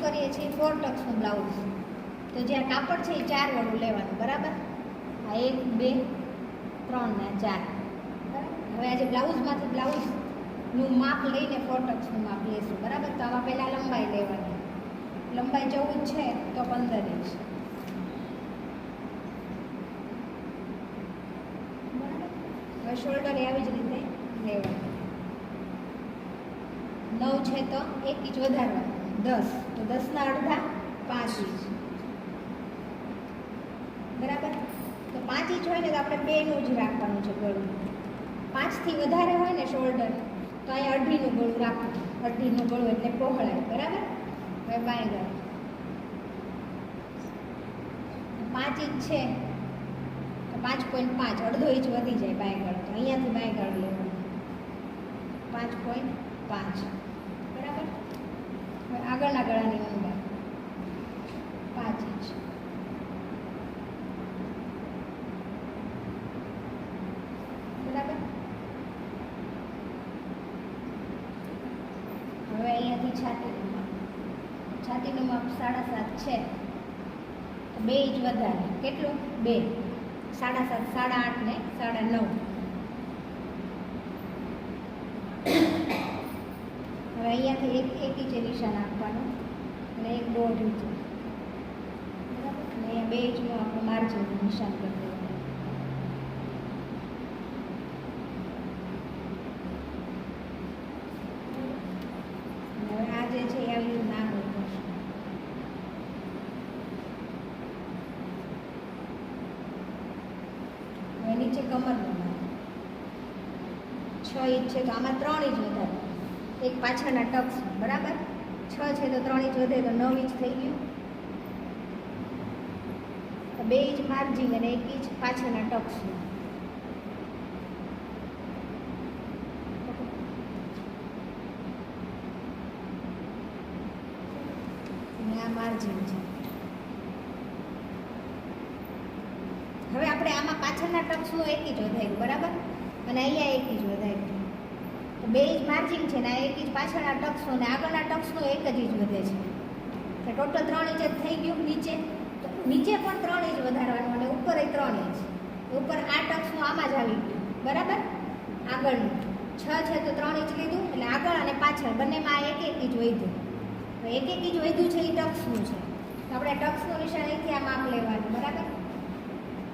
કરીએ છીએ 4 ટક્સનું બ્લાઉઝ. તો જ્યાં કાપડ છે એ 4 વાળું લેવાનું, બરાબર. આ 1 2 3 ને 4. હવે આજે બ્લાઉઝમાંથી બ્લાઉઝનું માપ લઈને 4 ટક્સનું માપ લેશું, બરાબર. તો આમાં પહેલાં લંબાઈ લેવાની. લંબાઈ 14 છે તો 15 ઇંચ. હવે શોલ્ડર આવી જ રીતે લેવાનું. 9 છે તો 1 ઇંચ વધારવાનું. 10 તો 10ના અડધા 5 ઇંચ, બરાબર. તો 5 ઇંચ હોય ને તો આપણે 2નું જ રાખવાનું છે ગળું. 5થી વધારે હોય ને શોલ્ડર તો અહીંયા 2.5નું ગળું રાખવું. 2.5નું ગળું એટલે પહોળાઈ, બરાબર. હવે બાય ગળ 5 ઇંચ છે તો 5.5, અડધો ઇંચ વધી જાય બાય ગળ. તો અહીંયાથી બાય ગળ લેવાનું 5.5, બરાબર. હવે આગળના ગળાની લંબાઈ 5 ઇંચ, બરાબર. હવે અહીંયાથી છાતીનું માપ 7.5 છે તો 2 ઇંચ વધારે. કેટલું? 2. 7.5, 8.5 ને 9.5. હવે અહીંયાથી 1 ઇંચે નિશાન આપવાનું અને 1.5 ઇંચ, બરાબર. અને અહીંયા 2 ઇંચનું આપણે માર્જિનનું નિશાન કરી દેવાનું. હવે આ જે છે એ આવી રીતે નામ કરશું. હવે નીચે કમરનું માપ 6 ઇંચ છે તો આમાં 3 ઇંચ વધારે. એક પાછળના ટક્સ, બરાબર. 6 છે તો 3 ઇંચ વધે તો 9 ઇંચ થઈ ગયું. 2 ઇંચ માર્જિન અને 1 ઇંચ પાછળના ટક્સનું. અને આ માર્જિન છે. હવે આપણે આમાં પાછળના ટક્સનું 1 ઇંચ વધાર્યું, બરાબર. અને અહીંયા 1 ઇંચ વધાર્યું. તો 2 ઇંચ માર્જિન છે ને 1 ઇંચ પાછળના ટક્સનો અને આગળના ટક્સનો 1 જ ઇંચ વધે છે. તો ટોટલ 3 ઇંચ જ થઈ ગયું. નીચે તો નીચે પણ 3 ઇંચ વધારવાનું અને ઉપર 3 ઇંચ. ઉપર આ ટક્સનું આમાં જ આવી ગયું, બરાબર. આગળનું 6 છે તો 3 ઇંચ લીધું એટલે આગળ અને પાછળ બંનેમાં 1 ઇંચ વધ્યું. તો 1 ઇંચ વધ્યું છે એ ટક્સનું છે. તો આપણે ટક્સનું નિશાન અહીંથી આ માપ લેવાનું, બરાબર.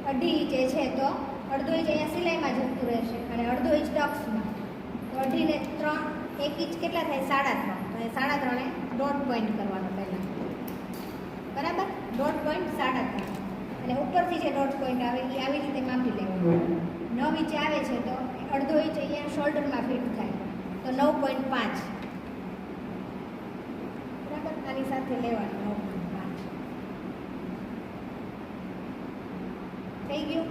2.5 ઇંચે છે તો 1/2 ઇંચ અહીંયા સિલાઈમાં જતું રહેશે અને 1/2 ઇંચ ટક્સમાં. તો 2.5 ને 3, 1 ઇંચ કેટલા થાય? 3.5. તો એ 3.5 એ ડોટ પોઈન્ટ કરવાનો પહેલાં, બરાબર. ડોટ પોઈન્ટ 3.5 અને ઉપરથી જે ડોટ પોઈન્ટ આવે એ આવી રીતે માપી લેવાનું. 9 ઇંચ આવે છે તો 1/2 ઇંચ અહીંયા શોલ્ડરમાં ફિટ થાય તો 9.5, બરાબર. આની સાથે લેવાનું 9.5 થઈ ગયું.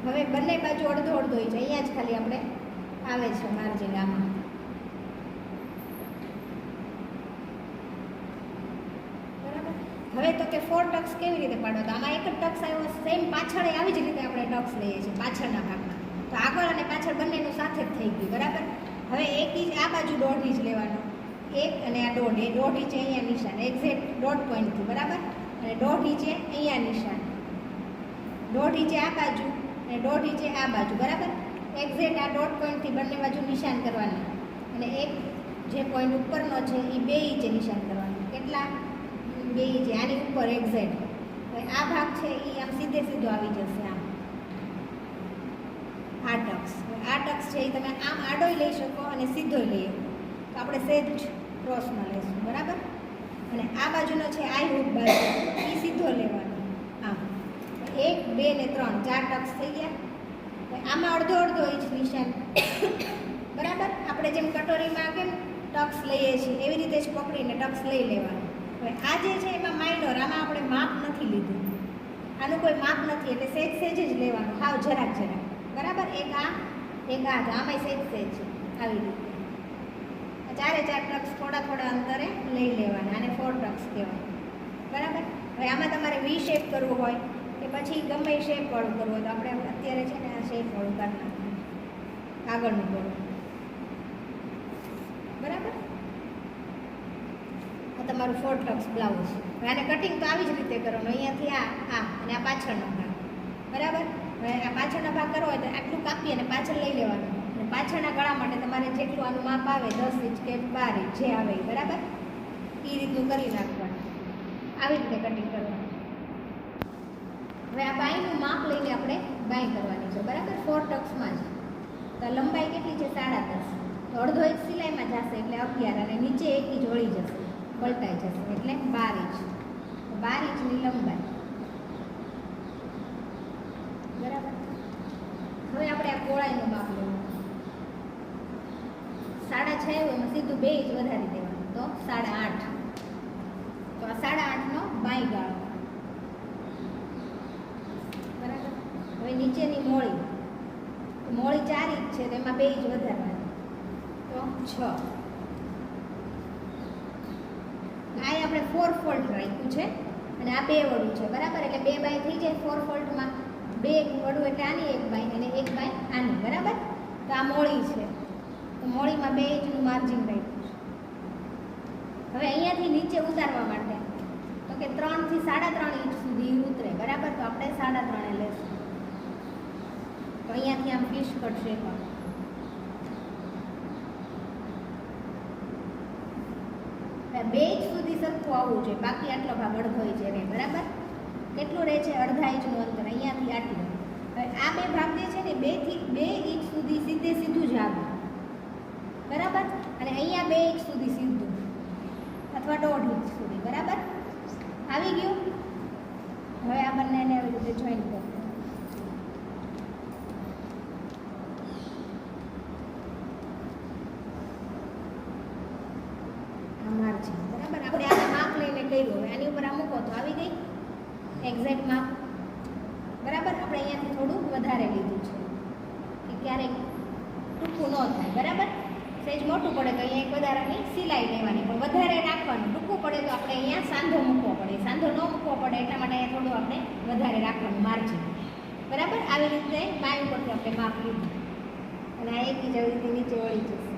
હવે બંને બાજુ 1/2 ઇંચ અહીંયા જ ખાલી આપણે આવે છે માર્જિન આમાં. બરાબર. હવે તો કે 4 ટક્સ કેવી રીતે પાડો? તો આમાં એક જ ટક્સ આવ્યો, સેમ પાછળ આવી જ રીતે આપણે ટક્સ લઈએ છીએ પાછળના ભાગમાં. તો આગળ અને પાછળ બંનેનું સાથે જ થઈ ગયું, બરાબર. હવે 1 ઇંચ આ બાજુ 1.5 ઇંચ લેવાનો, 1 અને આ 1.5 ઇંચ અહીંયા નિશાન એક્ઝેક્ટ ડોટ પોઈન્ટથી, બરાબર. અને 1.5 ઇંચે અહીંયા નિશાન, 1.5 ઇંચે આ બાજુ અને 1.5 ઇંચે આ બાજુ, બરાબર. એક્ઝેક્ટ આ ડોટ પોઈન્ટથી બંને બાજુ નિશાન કરવાનું અને એક જે પોઈન્ટ ઉપરનો છે એ 2 ઇંચે નિશાન કરવાનું. કેટલા? 2 ઇંચે આની ઉપર એક્ઝેક્ટ. હવે આ ભાગ છે એ આમ સીધે સીધો આવી જશે આમ. આ ટક્સ, આ ટક્સ છે એ તમે આમ આડોય લઈ શકો અને સીધો લઈ શકો. તો આપણે સેજ ક્રોસમાં લઈશું, બરાબર. અને આ બાજુનો છે આઈ હૂક બાજુ એ સીધો લેવાનો આમ. 1 2 ને 3 4 ટક્સ થઈ ગયા. આમાં 1/2 ઇંચ નિશાન, બરાબર. આપણે જેમ કટોરીમાં કેમ ટક્સ લઈએ છીએ એવી રીતે જ પકડીને ટક્સ લઈ લેવાનું. હવે આ જે છે એમાં માઇનોર, આમાં આપણે માપ નથી લીધું, આનું કોઈ માપ નથી એટલે સેજ સેજ જ લેવાનું, હાવ જરાક, બરાબર. એક આ આમાંય સેજ આવી રીતે 4 ટક્સ થોડા અંતરે લઈ લેવાના. આને 4 ટક્સ કહેવાય, બરાબર. હવે આમાં તમારે વી શેપ કરવું હોય કે પછી ગમે શેપ વાળું કરવું હોય તો આપણે અત્યારે છે ને આ શેપ વાળું કરી નાખવાનું, આગળનું કરવું, બરાબર. તમારું 4 ટક્સ બ્લાઉઝ. હવે આને કટિંગ તો આવી જ રીતે કરવાનું, અહીંયાથી આ અને આ પાછળનો ભાગ, બરાબર. હવે આ પાછળનો ભાગ કરવો હોય તો આટલું કાપી અને પાછળ લઈ લેવાનું, અને પાછળના ગળા માટે તમારે જેટલું આનું માપ આવે 10 ઇંચ કે 12 ઇંચ જે આવે એ, બરાબર, એ રીતનું કરી નાખવાનું. આવી રીતે કટિંગ કરવાનું. હવે આ બાયનું માપ લઈને આપણે બાય કરવાની છે, બરાબર, 4 ટક્સમાં જ. તો લંબાઈ કેટલી છે? 10.5. તો અડધો ઇંચ સિલાઈમાં જશે એટલે 11, અને નીચે 1 ઇંચ વળી જશે, પલટાઈ જશે એટલે 12 ઇંચ. 12 ઇંચની લંબાઈ, બરાબર. હવે આપણે આ પહોળાઈનું માપ લેવાનું. 6.5 એમાં સીધું 2 ઇંચ વધારી દેવાનું, તો 8.5. તો આ 8.5નો બાય ગાળો, બરાબર. હવે નીચેની મોળી 4 ઇંચ છે, તો એમાં 2 ઇંચ વધારવાની, તો 6. આ આપણે 4 ફોલ્ડ રાખ્યું છે, અને આ 2 વડું છે, બરાબર. એટલે 2 બાય થઈ જાય 4 ફોલ્ડમાં. 2 વડું એટલે આની 1 બાય અને 1 બાય આની, બરાબર. તો આ મોળી છે, તો મોળીમાં 2 ઇંચનું માર્જિન રાખ્યું છે. હવે અહીંયાથી નીચે ઉતારવા માટે તો કે 3 થી 3.5 ઇંચ સુધી ઉતરે, બરાબર. તો આપણે 3.5 લેશું. તો અહીંયાથી આમ ફિશ કટ શેપ આવે. બે ઇંચ સુધી સરખું આવવું જોઈએ, બાકી આટલો ભાગ અડધો ઇંચ રહે, બરાબર. કેટલું રહે છે? અડધા ઇંચનું અંતર, અહીંયાથી આટલું. હવે આ બે ભાગ જે છે ને 2 ઇંચ સુધી સીધું જ આવે, બરાબર. અને અહીંયા 2 ઇંચ સુધી સીધું, અથવા 1.5 ઇંચ સુધી, બરાબર. આવી ગયું. હવે આ બંનેને આવી રીતે જોઈન કરો. માર્જિન, બરાબર. આપણે આના માપ લઈને કર્યું. હવે આની ઉપર આ મૂકો તો આવી ગઈ એક્ઝેક્ટ માપ, બરાબર. આપણે અહીંયાથી થોડું વધારે લીધું છે કે ક્યારેક ટૂંકું ન થાય, બરાબર. સહેજ મોટું પડે તો અહીંયા એક વધારાની સિલાઈ લેવાની, પણ વધારે રાખવાનું. ટૂંકું પડે તો આપણે અહીંયા સાંધો મૂકવો પડે, સાંધો ન મૂકવો પડે એટલા માટે અહીંયા થોડું આપણે વધારે રાખવાનું માર્જિન, બરાબર. આવી રીતે બાય ઉપરથી આપણે માપ લીધું, અને આ એક જ રીતે નીચે વળી જશે.